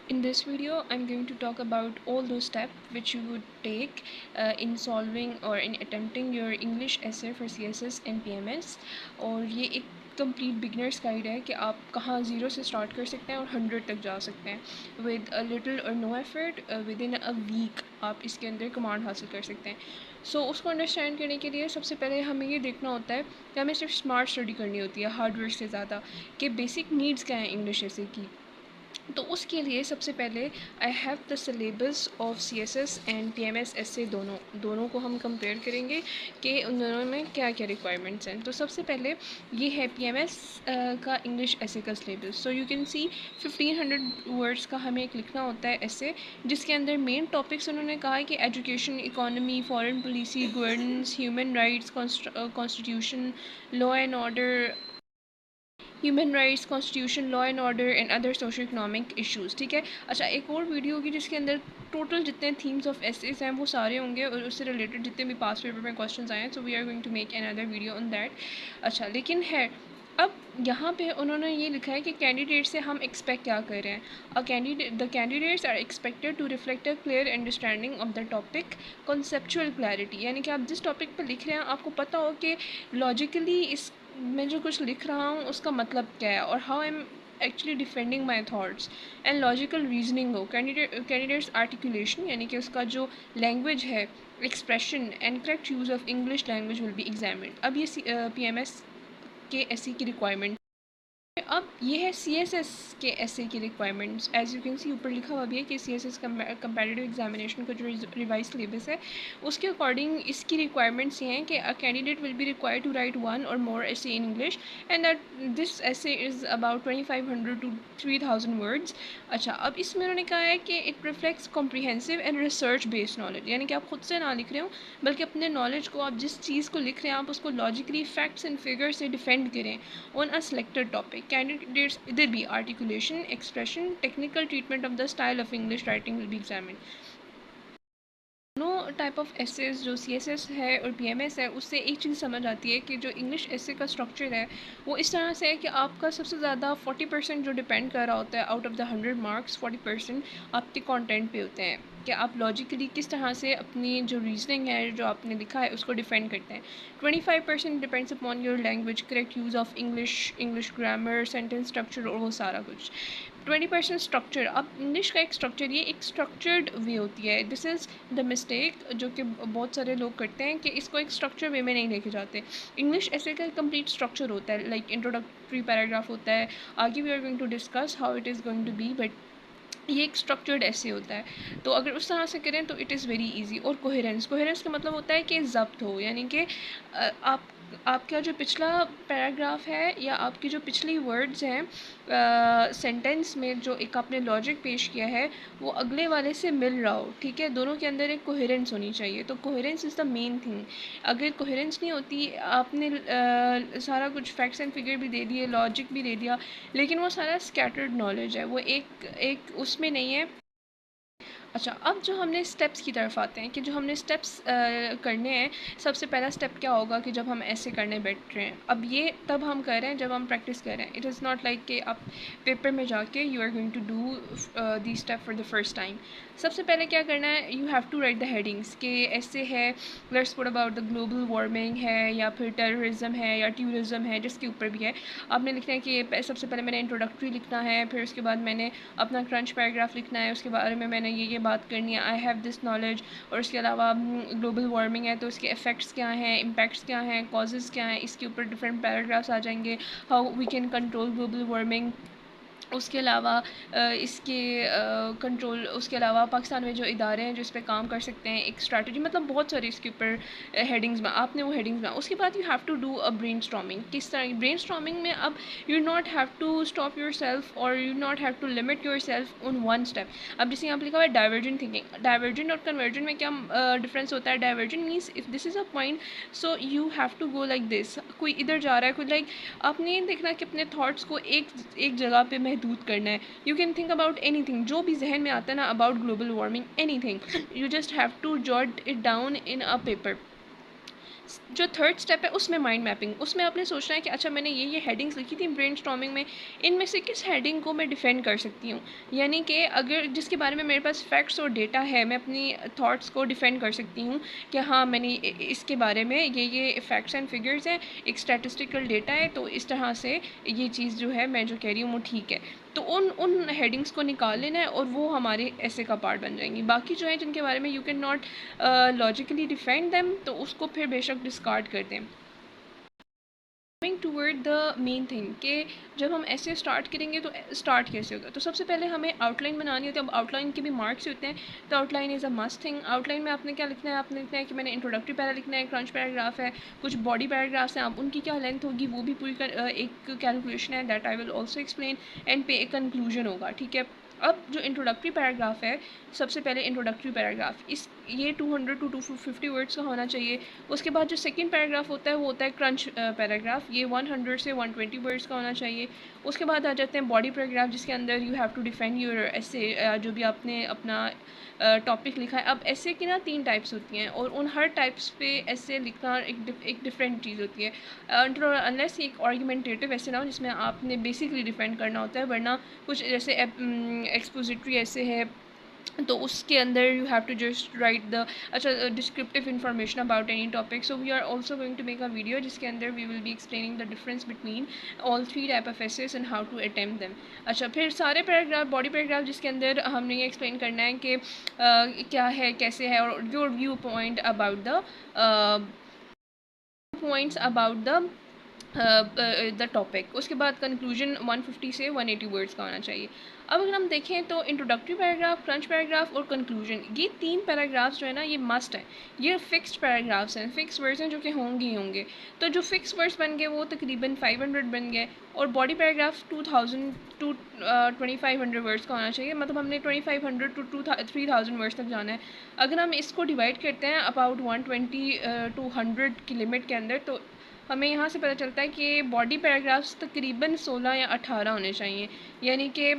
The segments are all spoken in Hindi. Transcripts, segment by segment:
In this video, I'm going to talk about all those steps which you would take in solving or in attempting your English essay for CSS and PMS. और ये एक कंप्लीट बिगनर्स गाइड है कि आप कहाँ ज़ीरो से स्टार्ट कर सकते हैं और 100 तक जा सकते हैं विद अ लिटिल और no effort within a week आप इसके अंदर कमांड हासिल कर सकते हैं. उसको अंडरस्टैंड करने के लिए सबसे पहले हमें ये देखना होता है कि हमें सिर्फ स्मार्ट स्टडी करनी होती है हार्डवर्क से ज़्यादा, कि बेसिक नीड्स क्या हैं इंग्लिश ऐसे की. तो उसके लिए सबसे पहले I have the syllabus of C S S and P M S ऐसे दोनों को हम कंपेयर करेंगे कि उन दोनों में क्या क्या रिक्वायरमेंट्स हैं. तो सबसे पहले ये है पी एम एस का इंग्लिश ऐसे का syllabus. So you can C 1500 words का हमें एक लिखना होता है ऐसे, जिसके अंदर मेन टॉपिक्स उन्होंने कहा है कि education, economy, foreign policy, governance, human rights, constitution, law and order, human rights, constitution, law and order and other socio economic issues. ठीक है. अच्छा, एक और वीडियो होगी जिसके अंदर टोटल जितने थीम्स ऑफ एसेस हैं वो सारे होंगे और उससे रिलेटेड जितने भी पास पेपर में क्वेश्चंस आए हैं. So we are going to make another video on that. अच्छा, लेकिन है अब यहाँ पे उन्होंने ये लिखा है कि कैंडिडेट से हम एक्सपेक्ट क्या कर रहे हैं. The candidates are expected to reflect a clear understanding of the topic, conceptual clarity, यानी कि आप जिस टॉपिक पर लिख रहे हैं आपको पता हो कि लॉजिकली इस मैं जो कुछ लिख रहा हूँ उसका मतलब क्या है और how I am actually defending my thoughts and logical reasoning हो. कैंडिडेट्स आर्टिकुलेशन, यानी कि उसका जो लैंग्वेज है, expression and correct use of English language will be examined. अब ये पी एम एस के एस सी की रिक्वायरमेंट. अब ये है सी एस एस के एस ए की requirements. As you can see ऊपर लिखा हुआ भी है कि C S S competitive examination का जो रिवाइज सिलेबस है उसके अकॉर्डिंग इसकी रिक्वायरमेंट्स ये हैं कि a candidate will be required to write 1 और more essay in English and that this essay is about 2500 to 3000 words. अच्छा, अब इसमें उन्होंने कहा है कि it reflects comprehensive and research based knowledge, यानी कि आप खुद से ना लिख रहे हो बल्कि अपने नॉलेज को, आप जिस चीज़ को लिख रहे हैं आप उसको लॉजिकली फैक्ट्स एंड फिगर से डिफेंड करें on a selected topic. Candidates either be articulation, expression, technical treatment of the style of English writing will be examined. दोनों टाइप ऑफ एसेस जो सी एस एस है और पी एम एस है उससे एक चीज़ समझ आती है कि जो इंग्लिश एसे का स्ट्रक्चर है वो इस तरह से है कि आपका सबसे ज़्यादा 40% जो डिपेंड कर रहा होता है आउट ऑफ द 100 मार्क्स, 40% आपके कंटेंट पे होते हैं कि आप लॉजिकली किस तरह से अपनी जो रीजनिंग है जो आपने लिखा है उसको डिफेंड करते हैं. 25% depends upon your language, correct use of English grammar, sentence structure और वो सारा कुछ. 20% स्ट्रक्चर. अब इंग्लिश का एक स्ट्रक्चर, ये एक स्ट्रक्चर्ड वे होती है. दिस इज़ द मिस्टेक जो कि बहुत सारे लोग करते हैं कि इसको एक स्ट्रक्चर वे में नहीं लेके जाते. इंग्लिश ऐसे का कंप्लीट स्ट्रक्चर होता है, लाइक इंट्रोडक्टरी पैराग्राफ होता है. आगे we are going to discuss how it is going to be, but ये एक स्ट्रक्चर्ड ऐसे होता है. तो अगर उस तरह से करें तो इट इज़ वेरी इजी. और कोहेरेंस का मतलब होता है कि ज़ब्त हो, यानी कि आप आपका जो पिछला पैराग्राफ है या आपकी जो पिछली वर्ड्स हैं सेंटेंस में जो एक आपने लॉजिक पेश किया है वो अगले वाले से मिल रहा हो. ठीक है, दोनों के अंदर एक कोहेरेंस होनी चाहिए. तो coherence is the main thing. अगर कोहेरेंस नहीं होती, आपने सारा कुछ फैक्ट्स एंड फिगर भी दे दिए, लॉजिक भी दे दिया, लेकिन वो सारा स्कैटर्ड नॉलेज है, वो एक उसमें नहीं है. अच्छा, अब जो हमने स्टेप्स की तरफ आते हैं कि जो हमने स्टेप्स करने हैं. सबसे पहला स्टेप क्या होगा कि जब हम ऐसे करने बैठ रहे हैं, अब ये तब हम कर रहे हैं जब हम प्रैक्टिस कर रहे हैं. इट इज़ नॉट लाइक कि आप पेपर में जाके you are going to do the step for the first time. सबसे पहले क्या करना है, you have to write the headings कि ऐसे है, let's sport about the global warming है या फिर टेररिज्म है या टूरिज्म है, जिसके ऊपर भी है. आपने लिखना है कि सबसे पहले मैंने इंट्रोडक्टरी लिखना है, फिर उसके बाद मैंने अपना क्रंच पैराग्राफ लिखना है, उसके बारे में मैंने ये बात करनी है, आई हैव दिस नॉलेज. और उसके अलावा ग्लोबल वार्मिंग है तो इसके इफ़ेक्ट्स क्या हैं, इम्पैक्ट्स क्या हैं, कॉजेज़ क्या हैं, इसके ऊपर डिफरेंट पैराग्राफ्स आ जाएंगे. How we can control global warming. उसके अलावा इसके कंट्रोल, उसके अलावा पाकिस्तान में जो इदारे हैं जो इस पे काम कर सकते हैं, एक स्ट्रैटेजी, मतलब बहुत सारी इसके ऊपर हेडिंग्स में आपने वो हेडिंग्स में. उसके बाद you have to do a brainstorming. किस तरह ब्रेन स्टॉर्मिंग में अब you not have to stop yourself और you not have to limit yourself on one step. अब जैसे यहाँ पर लिखा हुआ है डाइवर्जेंट थिंकिंग. डाइवर्जेंट और कन्वर्जेंट में क्या डिफरेंस होता है. Divergent means if this is a point so you have to go like this. कोई इधर जा रहा है, कोई लाइक, आपने ये देखना कि अपने थाट्स को एक जगह पे महदूद करना है. You can think about anything, जो भी जहन में आता है ना about global warming, anything, you just have to jot it down in a paper. जो थर्ड स्टेप है उसमें माइंड मैपिंग, उसमें आपने सोचना है कि अच्छा मैंने ये हेडिंग्स लिखी थी ब्रेनस्टॉर्मिंग में, इनमें से किस हेडिंग को मैं डिफेंड कर सकती हूँ, यानी कि अगर जिसके बारे में मेरे पास फैक्ट्स और डेटा है मैं अपनी थॉट्स को डिफेंड कर सकती हूँ कि हाँ मैंने इसके बारे में ये फैक्ट्स एंड फिगर्स हैं, एक स्टैटिस्टिकल डेटा है, तो इस तरह से ये चीज़ जो है मैं जो कह रही हूँ वो ठीक है। तो उन हेडिंग्स को निकाल लेना है और वो हमारे ऐसे का पार्ट बन जाएंगी। बाकी जो है जिनके बारे में you can not logically defend them, तो उसको फिर बेशक डिस्कार्ड कर दें। Coming toward the main thing कि जब हम ऐसे स्टार्ट करेंगे तो स्टार्ट कैसे होगा, तो सबसे पहले हमें आउटलाइन बनानी होती है। अब आउटलाइन के भी मार्क्स होते हैं, तो outline is a must thing. Outline में आपने क्या लिखना है, आपने लिखना है कि मैंने इंट्रोडक्टरी पैरा लिखना है, क्रंच पैराग्राफ है, कुछ बॉडी पैराग्राफ्स हैं, अब उनकी क्या लेंथ होगी वो भी पूरी एक कैलकुलेशन है, that I will also explain. And पे एक कंक्लूजन होगा, ठीक है। अब जो इंट्रोडक्टरी पैराग्राफ है, सबसे पहले इंट्रोडक्टरी पैराग्राफ इस ये 200 to 250 वर्ड्स का होना चाहिए। उसके बाद जो सेकंड पैराग्राफ होता है वो होता है क्रंच पैराग्राफ, ये 100 से 120 वर्ड्स का होना चाहिए। उसके बाद आ जाते हैं बॉडी पैराग्राफ, जिसके अंदर you have to defend your essay, जो भी आपने अपना टॉपिक लिखा है। अब ऐसे की ना 3 टाइप्स होती हैं और उन हर टाइप्स पे ऐसे लिखना एक डिफरेंट चीज़ होती है, अनलेस एक आर्गुमेंटेटिव ऐसे ना हो जिसमें आपने बेसिकली डिफेंड करना होता है, वरना कुछ जैसे एक्सपोजिटरी ऐसे है तो उसके अंदर you have to just write the अच्छा descriptive information about any topic. So we are also going to make a video जिसके अंदर we will be explaining the difference between all 3 type of essays and how to attempt them. अच्छा फिर सारे पैराग्राफ, बॉडी पैराग्राफ जिसके अंदर हमने ये एक्सप्लेन करना है कि क्या है कैसे है और your view point about the topic. उसके बाद कंक्लूजन 150 से 180 वर्ड्स का होना चाहिए। अब अगर हम देखें तो इंट्रोडक्टरी पैराग्राफ, क्रंच पैराग्राफ और कंक्लूजन, ये 3 पैराग्राफ्स जो है ना ये मस्ट है, ये फिक्स्ड पैराग्राफ्स हैं, फिक्स वर्ड्स हैं जो कि होंगे ही होंगे। तो जो फिक्स वर्ड्स बन गए वो तकरीबन 500 बन गए, और बॉडी पैराग्राफ 2000 टू 2500 वर्ड्स का होना चाहिए, मतलब हमने 2500 टू 3000 वर्ड्स तक जाना है। अगर हम इसको डिवाइड करते हैं अबाउट 120 टू 100 की लिमिट के अंदर, तो हमें यहाँ से पता चलता है कि बॉडी पैराग्राफ्स तकरीबन 16 या 18 होने चाहिए, यानी कि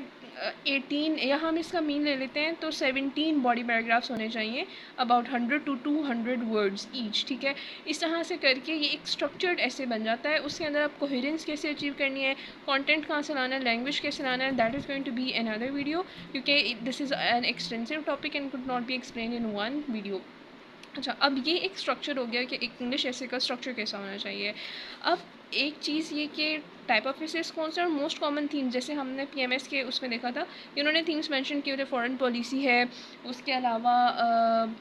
18, या हम इसका मीन ले लेते हैं तो 17 बॉडी पैराग्राफ्स होने चाहिए, अबाउट 100 टू 200 वर्ड्स ईच, ठीक है। इस तरह से करके ये एक स्ट्रक्चर्ड ऐसे बन जाता है। उसके अंदर आप कोहेरेंस कैसे अचीव करनी है, कंटेंट कहाँ से लाना है, लैंग्वेज कैसे लाना है, that is going to be another video, क्योंकि this is an extensive topic and could not be explain in one video. अच्छा अब ये एक स्ट्रक्चर हो गया कि एक इंग्लिश ऐसे का स्ट्रक्चर कैसा होना चाहिए। अब एक चीज़ ये कि टाइप ऑफ एसेस कौन से और मोस्ट कॉमन थीम, जैसे हमने पीएमएस के उसमें देखा था कि उन्होंने थीम्स मेंशन किए थे, फॉरेन पॉलिसी है, उसके अलावा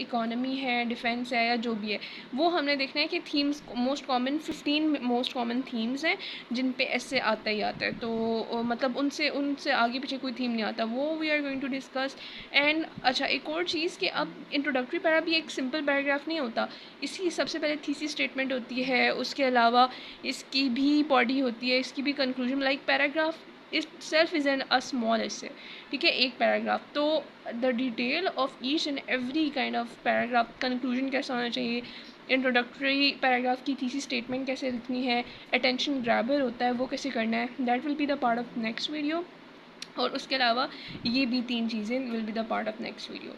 इकोनॉमी है, डिफेंस है, या जो भी है, वो हमने देखना है कि themes most common 15 most common themes हैं जिन पे ऐसे आता ही आता है। तो मतलब उनसे उनसे आगे पीछे कोई थीम नहीं आता, वो we are going to discuss. And अच्छा एक और चीज़ कि अब इंट्रोडक्टरी पैरा भी एक सिंपल पैराग्राफ नहीं होता, इसकी सबसे पहले थीसिस स्टेटमेंट होती है, उसके अलावा इसकी भी बॉडी होती है, इसकी भी conclusion, like paragraph itself is an a small essay, ठीक है, एक पैराग्राफ। तो the detail of each and every kind of paragraph, conclusion कैसा होना चाहिए, इंट्रोडक्टरी पैराग्राफ की थीसिस स्टेटमेंट कैसे लिखनी है, अटेंशन ग्रैबर होता है वो कैसे करना है, that will be the part of next video. और उसके अलावा ये भी 3 चीज़ें will be the part of next video.